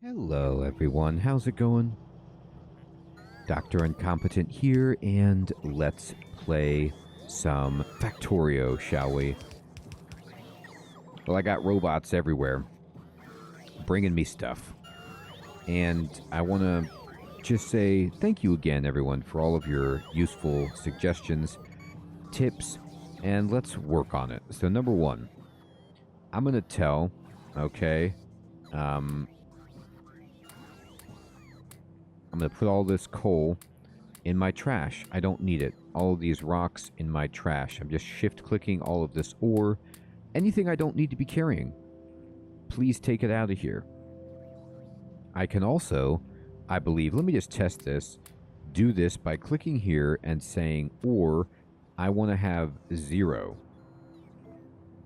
Hello, everyone. How's it going? Dr. Incompetent here, and let's play some Factorio, shall we? Well, I got robots everywhere bringing me stuff. And I want to just say thank you again, everyone, for all of your useful suggestions, tips, and let's work on it. So, number one, I'm going to tell, okay, I'm going to put all this coal in my trash. I don't need it. All of these rocks in my trash. I'm just shift clicking all of this ore. Anything I don't need to be carrying, please take it out of here. I can also, I believe, let me just test this, do this by clicking here and saying, or I want to have 0.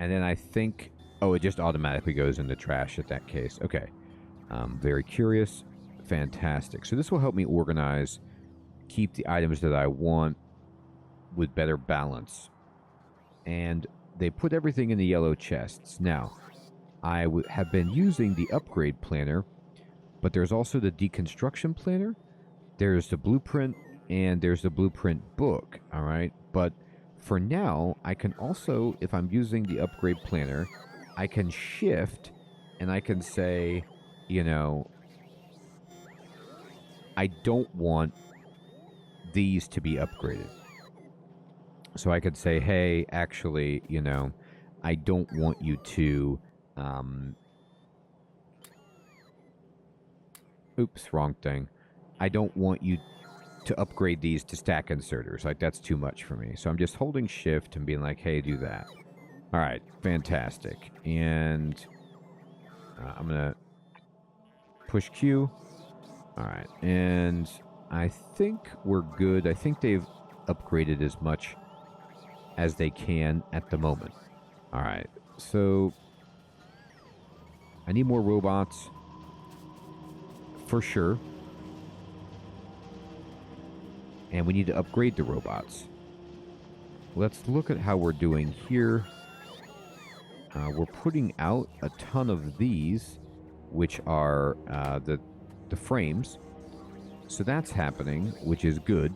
And then I think, oh, it just automatically goes in the trash at that case. Okay. Very curious. Fantastic. So this will help me organize, keep the items that I want with better balance. And they put everything in the yellow chests. Now, I have been using the upgrade planner, but there's also the deconstruction planner, there's the blueprint, and there's the blueprint book, all right? But for now, I can also, if I'm using the upgrade planner, I can shift and I can say, you know, I don't want these to be upgraded. So I could say, hey, actually, I don't want you to, oops, wrong thing. I don't want you to upgrade these to stack inserters. Like, that's too much for me. So I'm just holding shift and being like, hey, do that. All right, fantastic. And I'm going to push Q. All right, and I think we're good. I think they've upgraded as much as they can at the moment. All right, so I need more robots for sure. And we need to upgrade the robots. Let's look at how we're doing here. We're putting out a ton of these, which are the frames. So that's happening, which is good.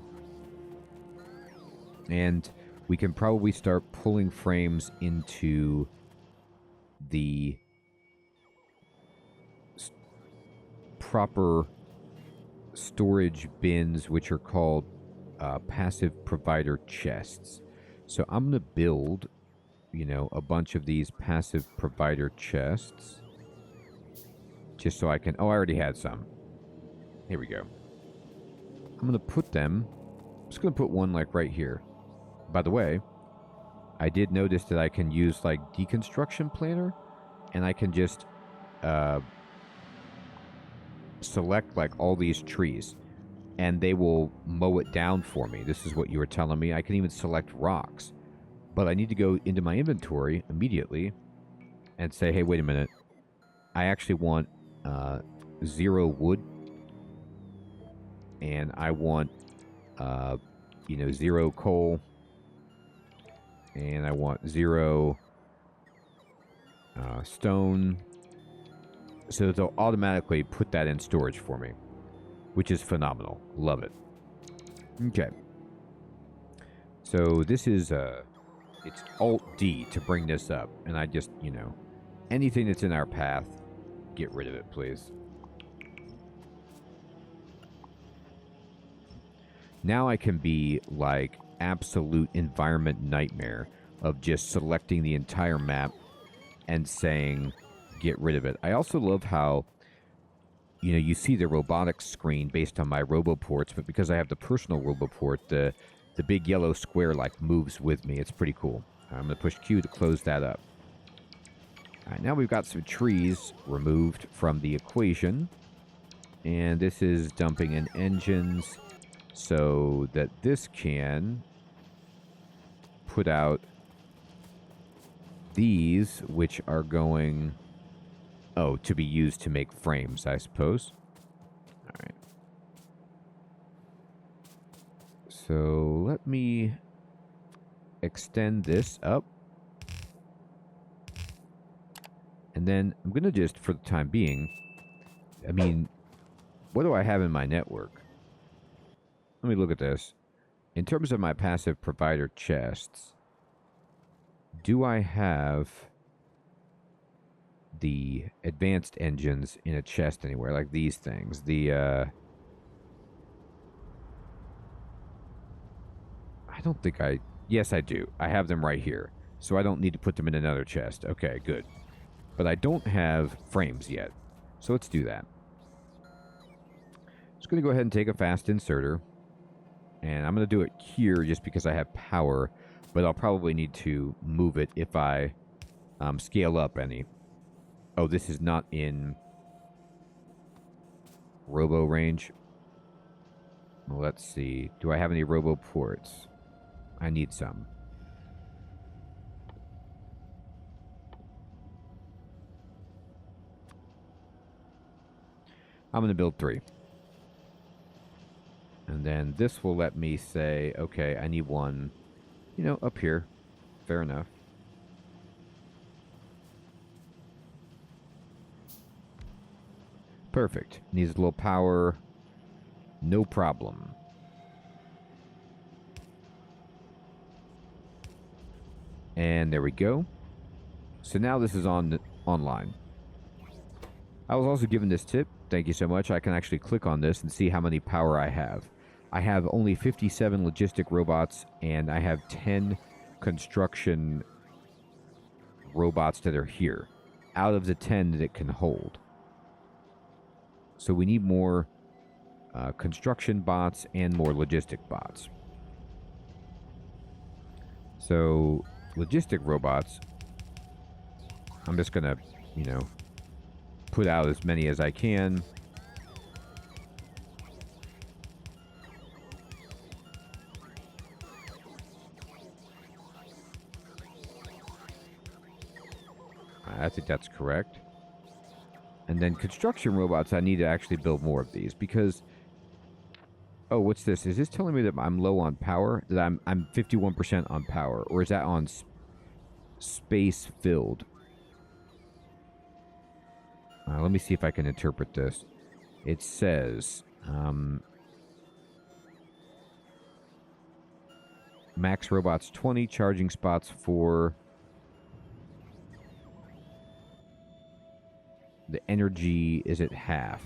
And we can probably start pulling frames into the proper storage bins, which are called passive provider chests. So I'm going to build, a bunch of these passive provider chests. Just so I can... Oh, I already had some. Here we go. I'm going to put them... I'm just going to put one, like, right here. By the way, I did notice that I can use, like, deconstruction planner, and I can just select, like, all these trees, and they will mow it down for me. This is what you were telling me. I can even select rocks. But I need to go into my inventory immediately and say, hey, wait a minute. I actually want 0 wood, and I want 0 coal, and I want 0 stone. So they'll automatically put that in storage for me, which is phenomenal. Love it. Okay. So this is it's Alt-D to bring this up, and I just, anything that's in our path, get rid of it, please. Now I can be like absolute environment nightmare of just selecting the entire map and saying get rid of it. I also love how you see the robotics screen based on my roboports, but because I have the personal roboport, the big yellow square like moves with me. It's pretty cool. I'm going to push Q to close that up. All right, now we've got some trees removed from the equation, and this is dumping in engines so that this can put out these, which are going, to be used to make frames, I suppose. All right. So let me extend this up. And then I'm going to just, for the time being, I mean, what do I have in my network? Let me look at this. In terms of my passive provider chests, do I have the advanced engines in a chest anywhere? Like these things. I don't think I... Yes, I do. I have them right here. So I don't need to put them in another chest. Okay, good. But I don't have frames yet. So let's do that. Just going to go ahead and take a fast inserter. And I'm going to do it here just because I have power. But I'll probably need to move it if I scale up any. Oh, this is not in robo range. Well, let's see. Do I have any robo ports? I need some. I'm going to build 3. And then this will let me say, okay, I need one, you know, up here. Fair enough. Perfect. Needs a little power. No problem. And there we go. So now this is online. I was also given this tip. Thank you so much. I can actually click on this and see how many power I have. I have only 57 logistic robots, and I have 10 construction robots that are here, out of the 10 that it can hold. So we need more construction bots and more logistic bots. So logistic robots, I'm just going to, you know, put out as many as I can. I think that's correct. And then construction robots, I need to actually build more of these because... Oh, what's this? Is this telling me that I'm low on power? That I'm 51% on power? Or is that on space filled? Let me see if I can interpret this. It says... max robots 20, charging spots 4... The energy is at half.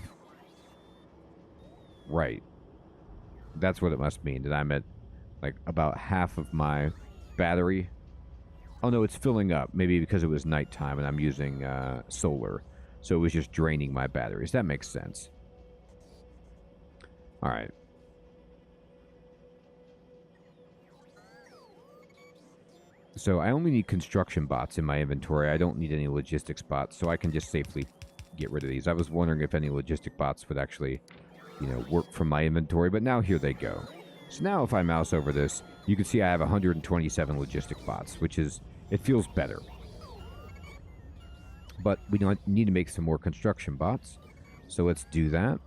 Right. That's what it must mean, that I'm at, like, about half of my battery. Oh, no, it's filling up. Maybe because it was nighttime and I'm using solar. So it was just draining my batteries. That makes sense. All right. So I only need construction bots in my inventory. I don't need any logistics bots, so I can just safely get rid of these. I was wondering if any logistic bots would actually, you know, work from my inventory, but now here they go. So now if I mouse over this, you can see I have 127 logistic bots, which is, it feels better. But we need to make some more construction bots, so let's do that.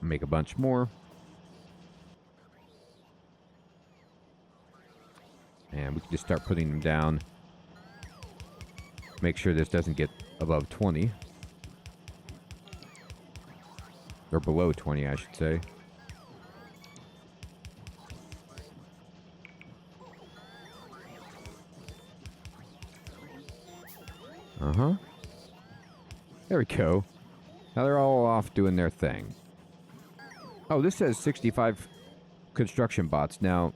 Make a bunch more. And we can just start putting them down. Make sure this doesn't get above 20. Or below 20, I should say. Uh-huh. There we go. Now they're all off doing their thing. Oh, this says 65 construction bots. Now,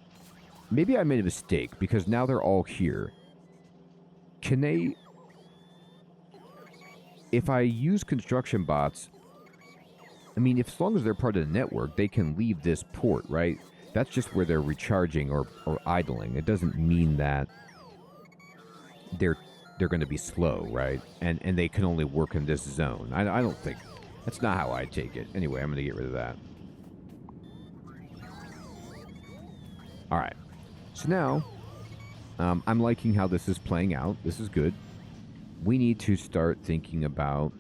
maybe I made a mistake because now they're all here. Can they... If I use construction bots... I mean, as long as they're part of the network, they can leave this port, right? That's just where they're recharging or idling. It doesn't mean that they're going to be slow, right? And they can only work in this zone. I don't think... That's not how I take it. Anyway, I'm going to get rid of that. All right. So now, I'm liking how this is playing out. This is good. We need to start thinking about,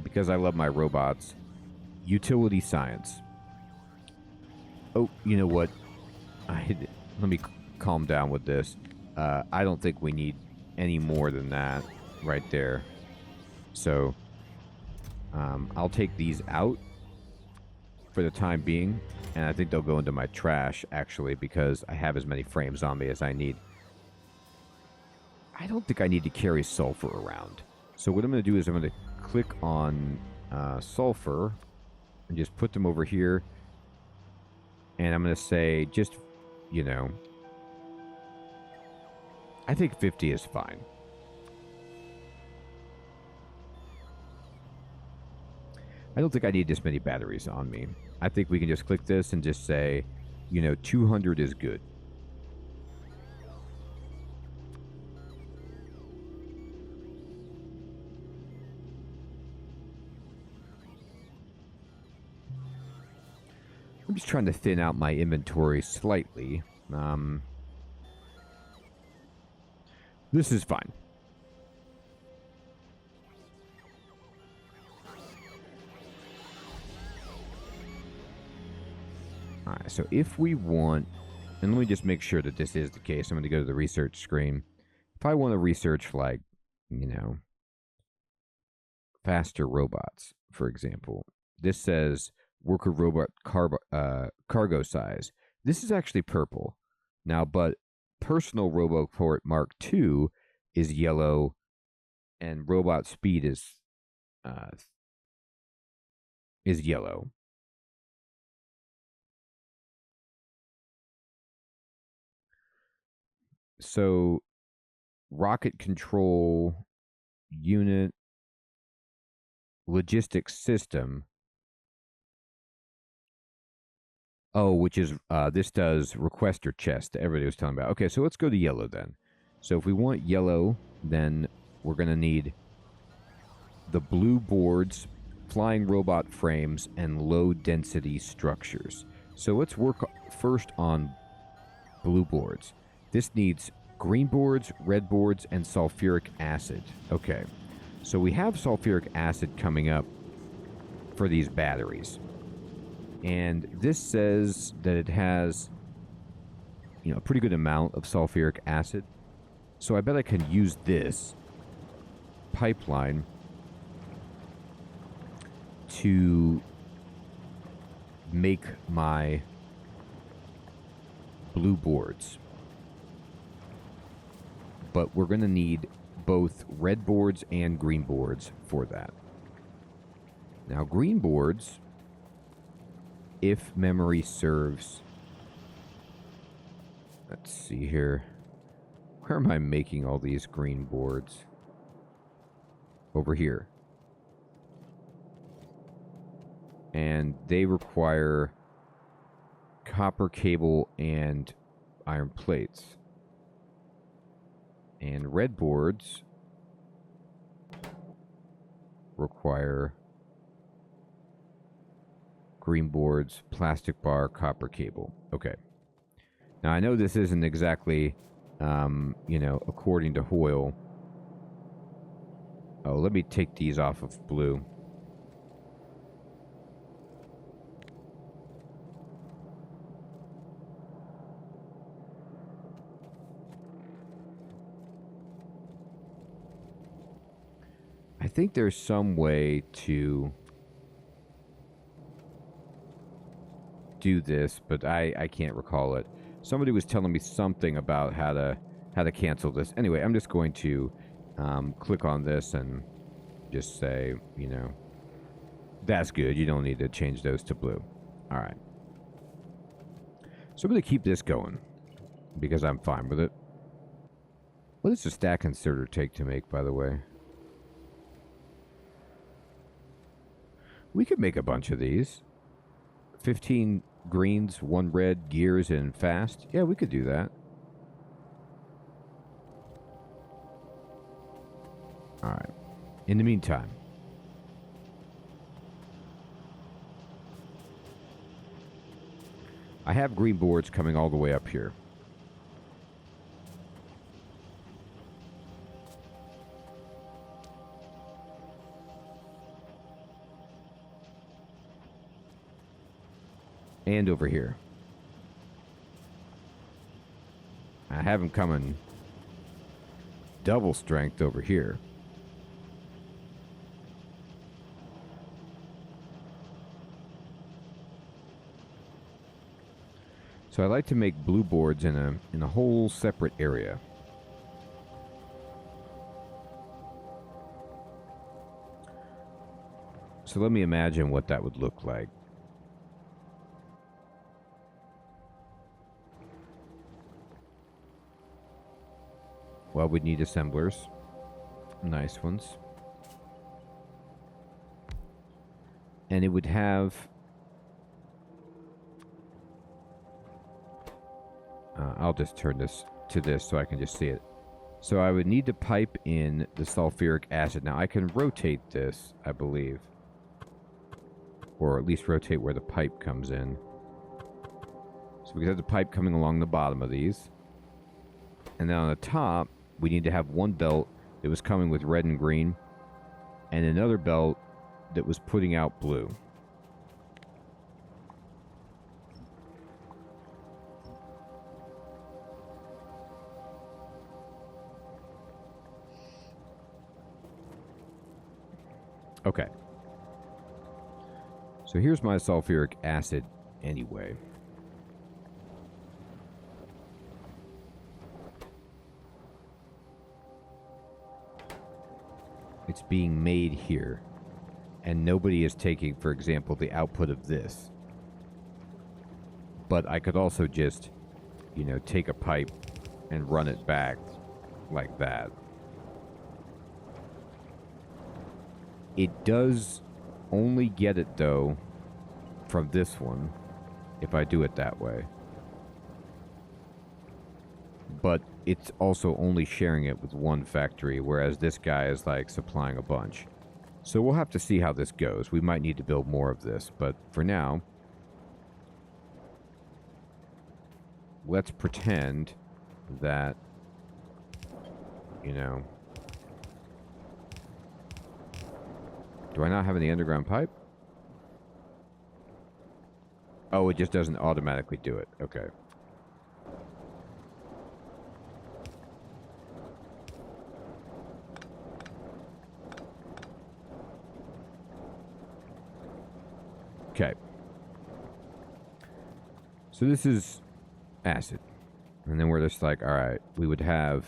because I love my robots, utility science. Oh, you know what? Let me calm down with this. I don't think we need any more than that right there. So I'll take these out for the time being, and I think they'll go into my trash, actually, because I have as many frames on me as I need. I don't think I need to carry sulfur around. So what I'm going to do is I'm going to click on sulfur and just put them over here. And I'm going to say just, you know, I think 50 is fine. I don't think I need this many batteries on me. I think we can just click this and just say, 200 is good. I'm just trying to thin out my inventory slightly. This is fine. Alright, so if we want, and let me just make sure that this is the case. I'm going to go to the research screen. If I want to research, like, faster robots, for example, this says worker robot cargo size. This is actually purple. Now, but personal roboport Mark II is yellow, and robot speed is yellow. So, rocket control unit logistics system. Oh, which is, this does requester chest that everybody was telling about. Okay, so let's go to yellow then. So if we want yellow, then we're going to need the blue boards, flying robot frames, and low density structures. So let's work first on blue boards. This needs green boards, red boards, and sulfuric acid. Okay, so we have sulfuric acid coming up for these batteries. And this says that it has, a pretty good amount of sulfuric acid. So I bet I can use this pipeline to make my blue boards. But we're going to need both red boards and green boards for that. Now, green boards, if memory serves, let's see here. Where am I making all these green boards? Over here. And they require copper cable and iron plates. And red boards require green boards, plastic bar, copper cable. Okay. Now, I know this isn't exactly, according to Hoyle. Oh, let me take these off of blue. I think there's some way to do this, but I can't recall it. Somebody was telling me something about how to cancel this. Anyway, I'm just going to click on this and just say, that's good. You don't need to change those to blue. All right. So I'm going to keep this going because I'm fine with it. What does the stack inserter take to make, by the way? We could make a bunch of these. 15 greens, 1 red, gears, and fast. Yeah, we could do that. All right. In the meantime, I have green boards coming all the way up here. And over here. I have them coming double strength over here. So I like to make blue boards in a whole separate area. So let me imagine what that would look like. Well, we'd need assemblers. Nice ones. And it would have... I'll just turn this to this so I can just see it. So I would need to pipe in the sulfuric acid. Now I can rotate this, I believe. Or at least rotate where the pipe comes in. So we have the pipe coming along the bottom of these. And then on the top, we need to have one belt that was coming with red and green. And another belt that was putting out blue. Okay. So here's my sulfuric acid anyway. It's being made here. And nobody is taking, for example, the output of this. But I could also just, you know, take a pipe and run it back like that. It does only get it, though, from this one, if I do it that way. But it's also only sharing it with one factory, whereas this guy is, like, supplying a bunch. So we'll have to see how this goes. We might need to build more of this, but for now, let's pretend that, you know... Do I not have any underground pipe? Oh, it just doesn't automatically do it. Okay. Okay. So this is acid. And then we're just like, alright, we would have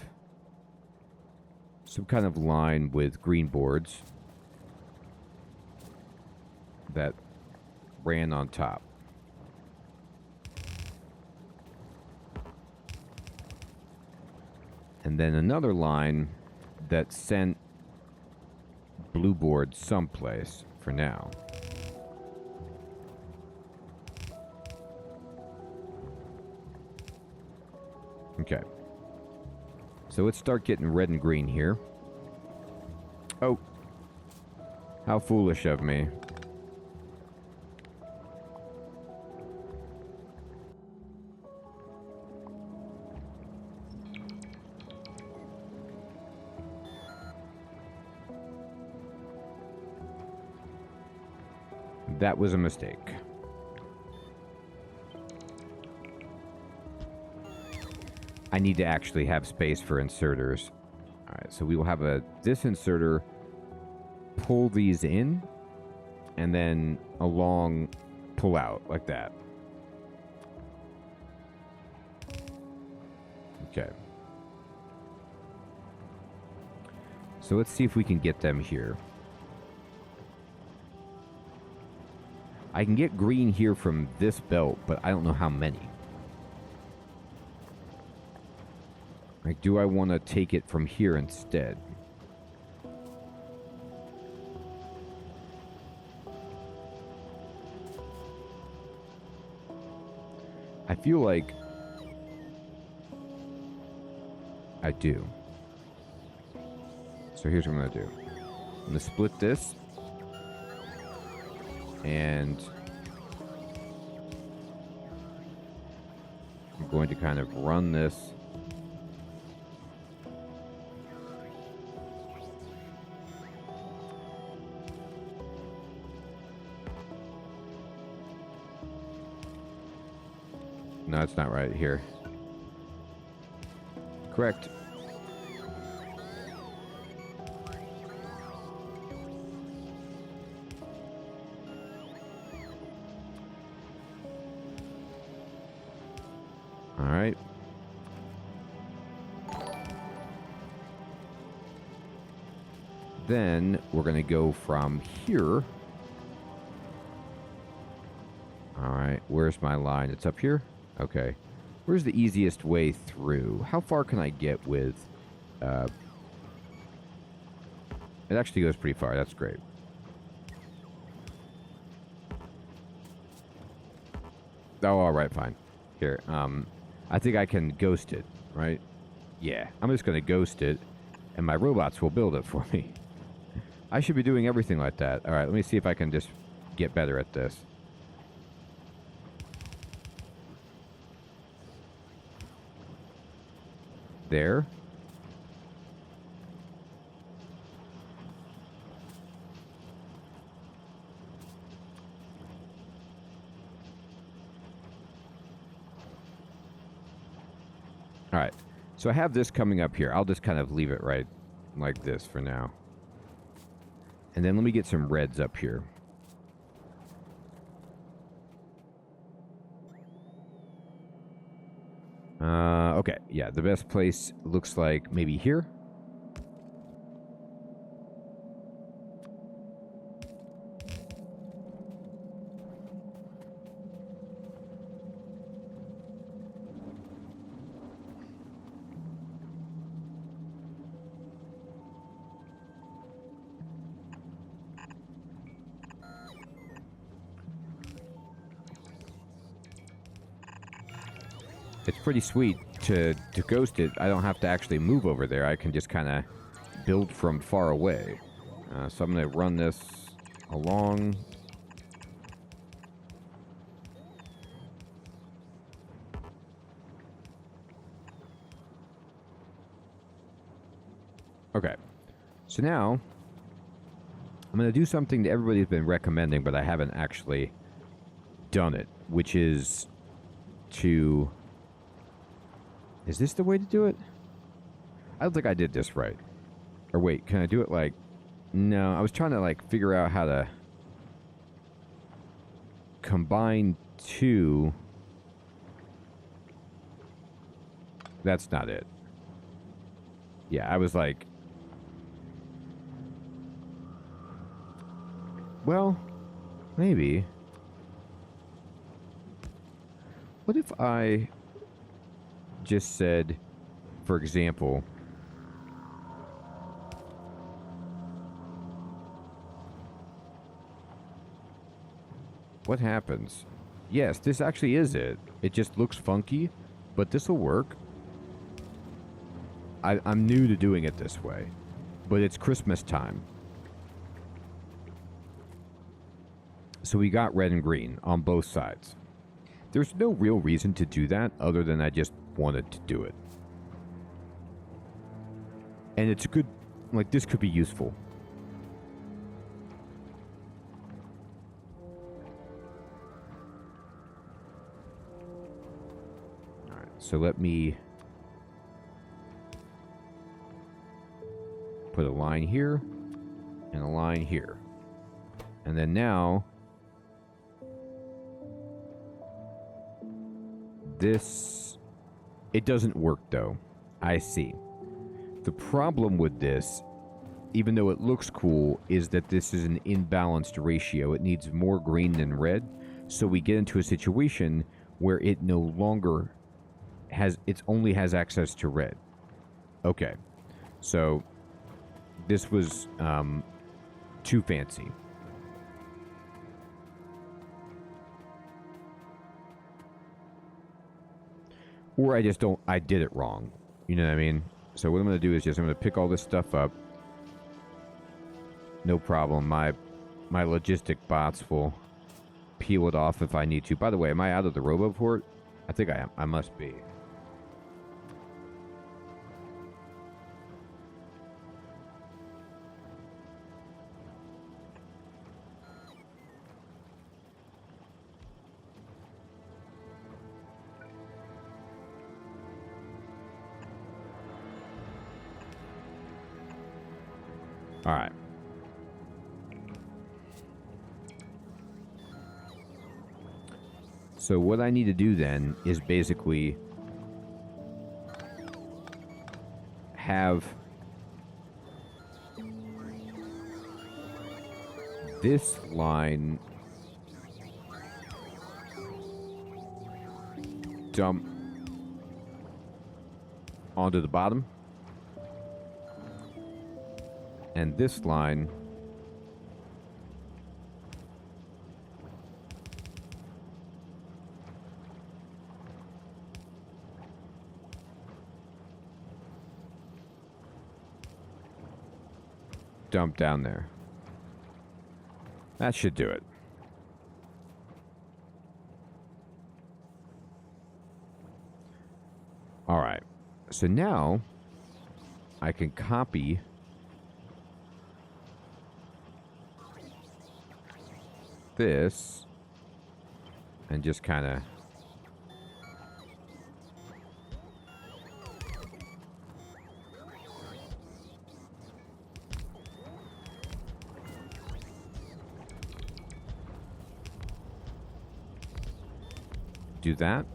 some kind of line with green boards that ran on top. And then another line that sent blue boards someplace for now. Okay. So let's start getting red and green here. Oh. How foolish of me. That was a mistake. I need to actually have space for inserters. Alright, so we will have this inserter pull these in and then along pull out like that. Okay. So let's see if we can get them here. I can get green here from this belt, but I don't know how many. Like, do I want to take it from here instead? I feel like I do. So here's what I'm going to do. I'm going to split this. And I'm going to kind of run this no, it's not right here. Correct. All right. Then we're going to go from here. All right. Where's my line? It's up here? Okay. Where's the easiest way through? How far can I get with... it actually goes pretty far. That's great. Oh, all right, fine. Here, I think I can ghost it, right? Yeah, I'm just going to ghost it, and my robots will build it for me. I should be doing everything like that. All right, let me see if I can just get better at this. There. All right, so I have this coming up here. I'll just kind of leave it right like this for now. And then let me get some reds up here. Okay, yeah, the best place looks like maybe here. It's pretty sweet to ghost it. I don't have to actually move over there. I can just kind of build from far away. So I'm going to run this along. Okay. So now I'm going to do something that everybody's been recommending, but I haven't actually done it, which is to... Is this the way to do it? I don't think I did this right. Or wait, can I do it like... No, I was trying to like figure out how to combine two. That's not it. Yeah, I was like... Well, maybe. What if I just said, for example, what happens? Yes, this actually is it. It just looks funky, but this will work. I'm new to doing it this way, but it's Christmas time. So we got red and green on both sides. There's no real reason to do that other than I just wanted to do it. And it's a good, like, this could be useful. Alright, so let me put a line here and a line here. And then now this, it doesn't work though. I see. The problem with this, even though it looks cool, is that this is an imbalanced ratio. It needs more green than red. So we get into a situation where it no longer has, it only has access to red. Okay. So this was too fancy. Or I just don't, I did it wrong. You know what I mean? So what I'm going to do is just, I'm going to pick all this stuff up. No problem. My logistic bots will peel it off if I need to. By the way, am I out of the RoboPort? I think I am. I must be. All right. So what I need to do then is basically have this line dump onto the bottom, and this line dump down there. That should do it. All right. So now I can copy this and just kind of do that.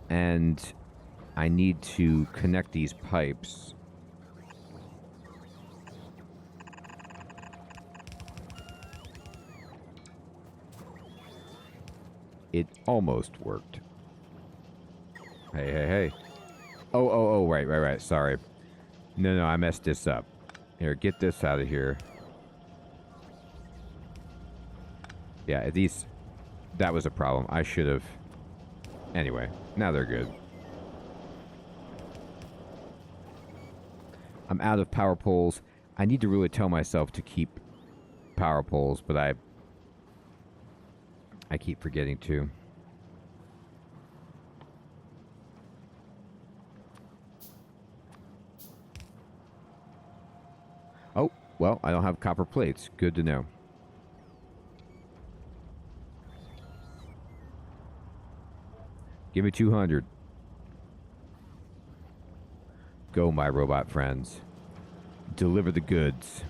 And I need to connect these pipes. It almost worked. Hey. Oh, right. Sorry. No, I messed this up. Here, get this out of here. Yeah, these... That was a problem. I should have... Anyway, now they're good. I'm out of power poles. I need to really tell myself to keep power poles, but I keep forgetting to. Oh, well, I don't have copper plates. Good to know. Give me 200. Go, my robot friends. Deliver the goods.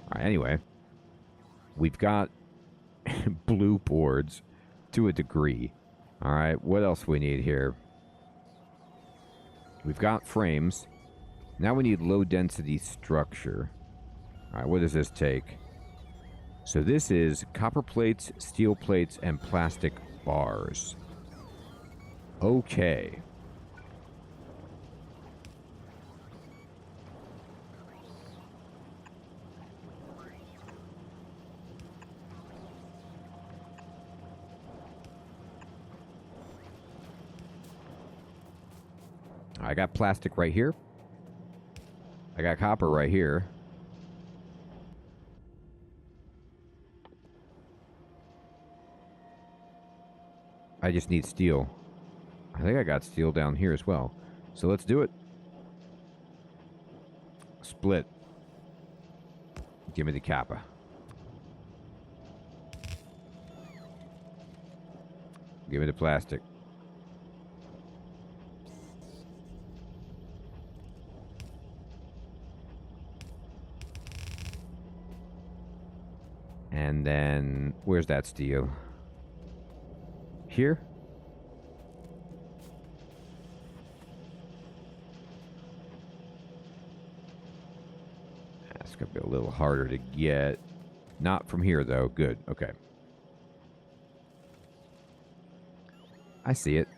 All right, anyway. We've got blue boards to a degree. All right, what else we need here? We've got frames. Now we need low density structure. All right, what does this take? So this is copper plates, steel plates, and plastic bars. Okay. I got plastic right here. I got copper right here. I just need steel. I think I got steel down here as well. So let's do it. Split. Give me the copper. Give me the plastic. And then, where's that steel? Here? That's going to be a little harder to get. Not from here, though. Good. Okay. I see it.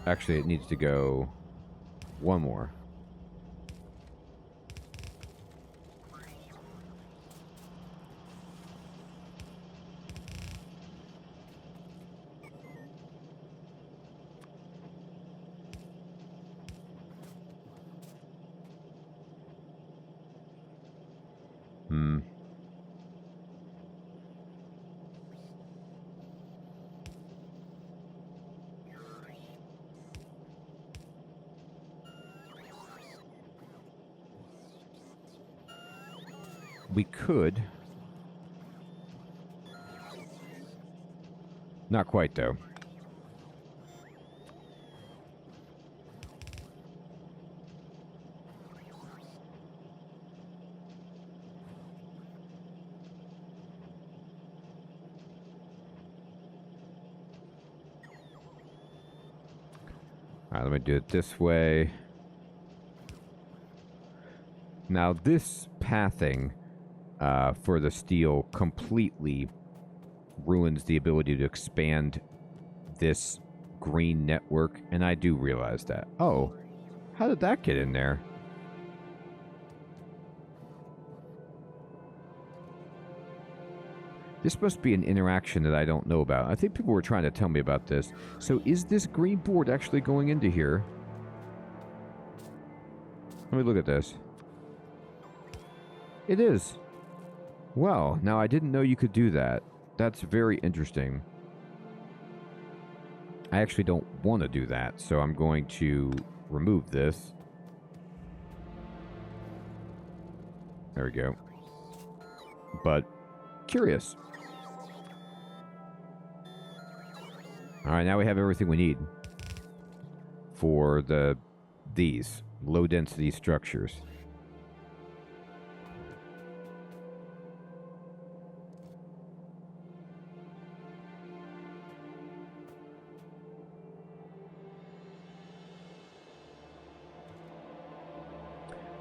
Actually, it needs to go one more. we could. Not quite, though. All right, let me do it this way. Now, this pathing for the steel completely ruins the ability to expand this green network, and I do realize that. Oh, how did that get in there? This must be an interaction that I don't know about. I think people were trying to tell me about this. So is this green board actually going into here? Let me look at this. It is. Well, now I didn't know you could do that. That's very interesting. I actually don't want to do that, so I'm going to remove this. There we go. But curious. All right, now we have everything we need for these low density structures.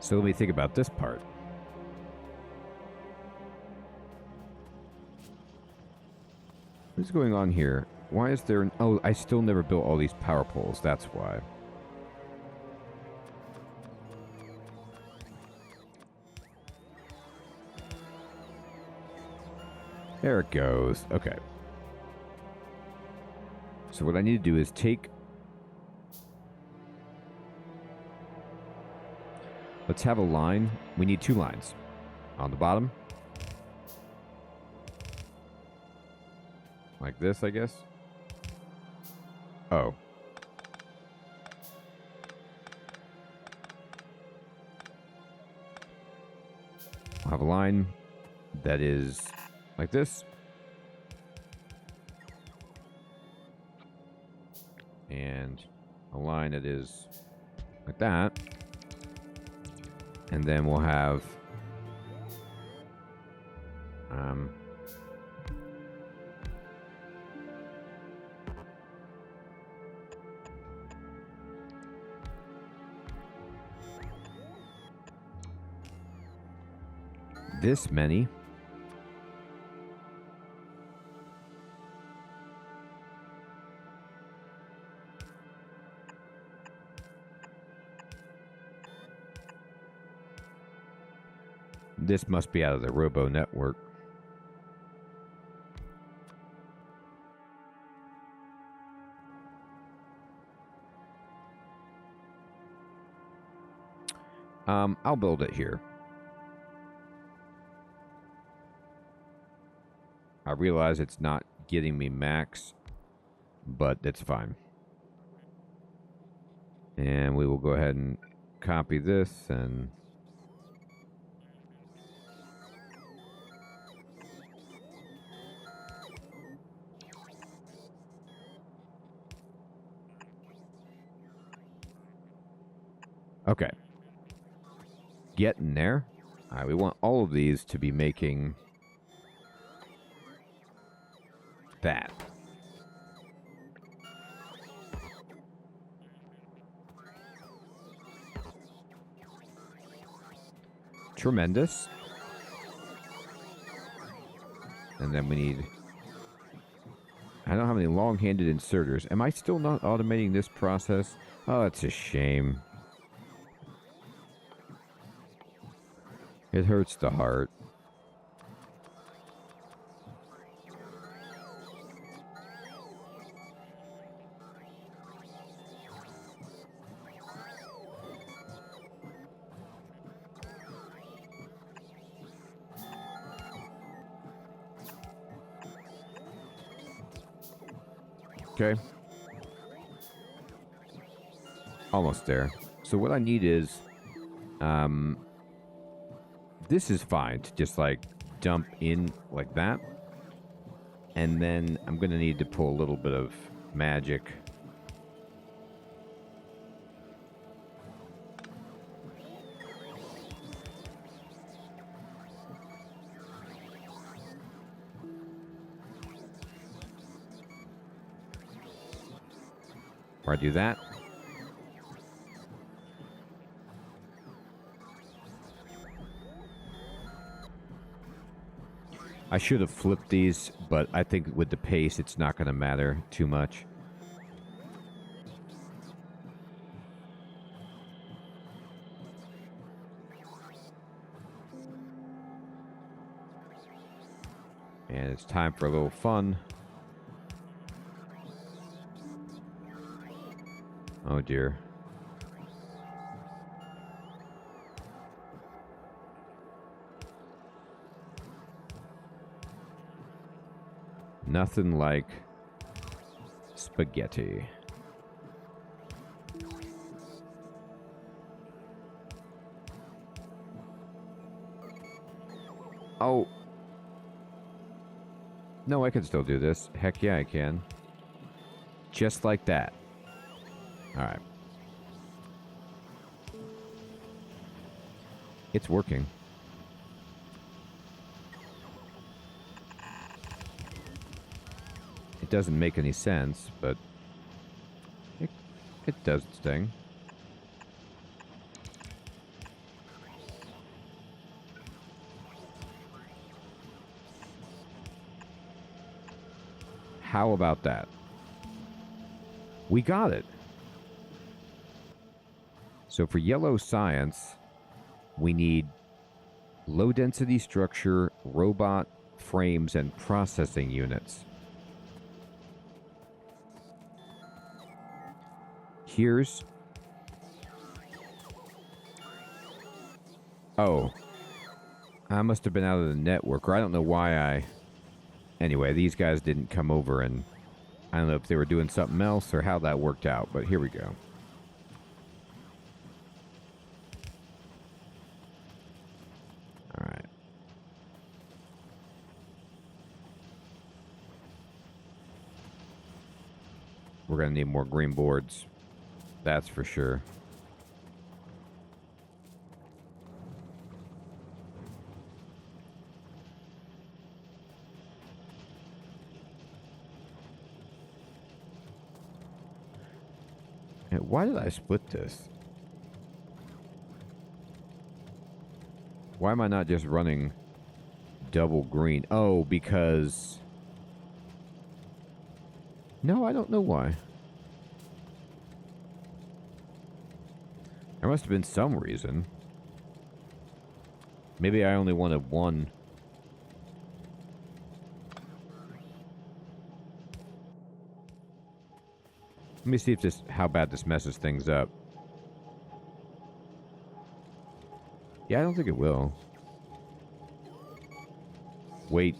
So let me think about this part. What's going on here? Why is there oh, I still never built all these power poles. That's why. There it goes. Okay. So what I need to do is take... Let's have a line. We need 2 lines. On the bottom. Like this, I guess. Oh. I'll have a line that is like this. And a line that is like that. And then we'll have this many. This must be out of the Robo network. I'll build it here. I realize it's not getting me max, but it's fine. And we will go ahead and copy this and... Okay. Getting there. All right, we want all of these to be making that. Tremendous. And then we need... I don't have any long-handed inserters. Am I still not automating this process? Oh, that's a shame. It hurts the heart. Okay. Almost there. So what I need is... this is fine to just like dump in like that. And then I'm going to need to pull a little bit of magic. Before I do that, I should have flipped these, but I think with the pace, it's not going to matter too much. And it's time for a little fun. Oh dear. Nothing like spaghetti. Oh. No, I can still do this. Heck yeah, I can. Just like that. Alright. It's working. It doesn't make any sense, but it does its thing. How about that? We got it. So for yellow science, we need low density structure, robot frames, and processing units. Here's... Oh. I must have been out of the network, or I don't know why I... Anyway, these guys didn't come over, and I don't know if they were doing something else or how that worked out, but here we go. Alright. We're going to need more green boards. That's for sure. Why did I split this? Why am I not just running double green? Oh, because... No, I don't know why. There must have been some reason. Maybe I only wanted one. Let me see if this, how bad this messes things up. Yeah, I don't think it will. Wait.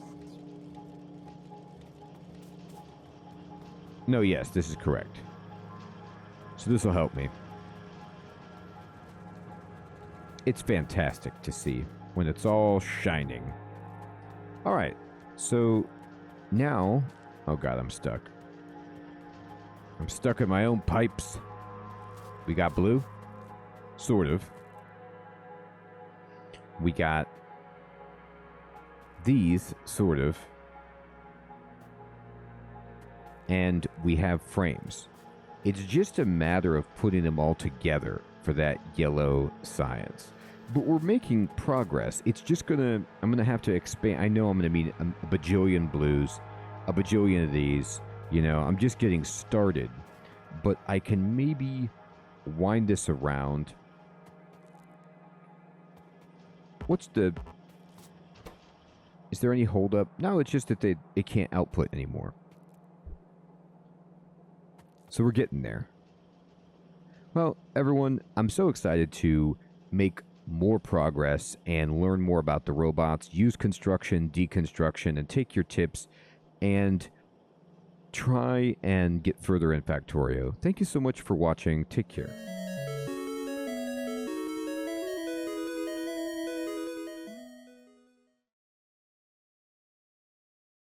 No, yes, this is correct. So this will help me. It's fantastic to see when it's all shining. All right, so now... Oh god, I'm stuck. I'm stuck in my own pipes. We got blue? Sort of. We got these, sort of. And we have frames. It's just a matter of putting them all together for that yellow science. But we're making progress. It's just I'm gonna have to expand. I know I'm gonna need a bajillion blues, a bajillion of these. You know, I'm just getting started. But I can maybe wind this around. What's the... Is there any holdup? No, it's just that it can't output anymore. So we're getting there. Well, everyone, I'm so excited to make more progress and learn more about the robots, use construction, deconstruction, and take your tips and try and get further in Factorio. Thank you so much for watching. Take care.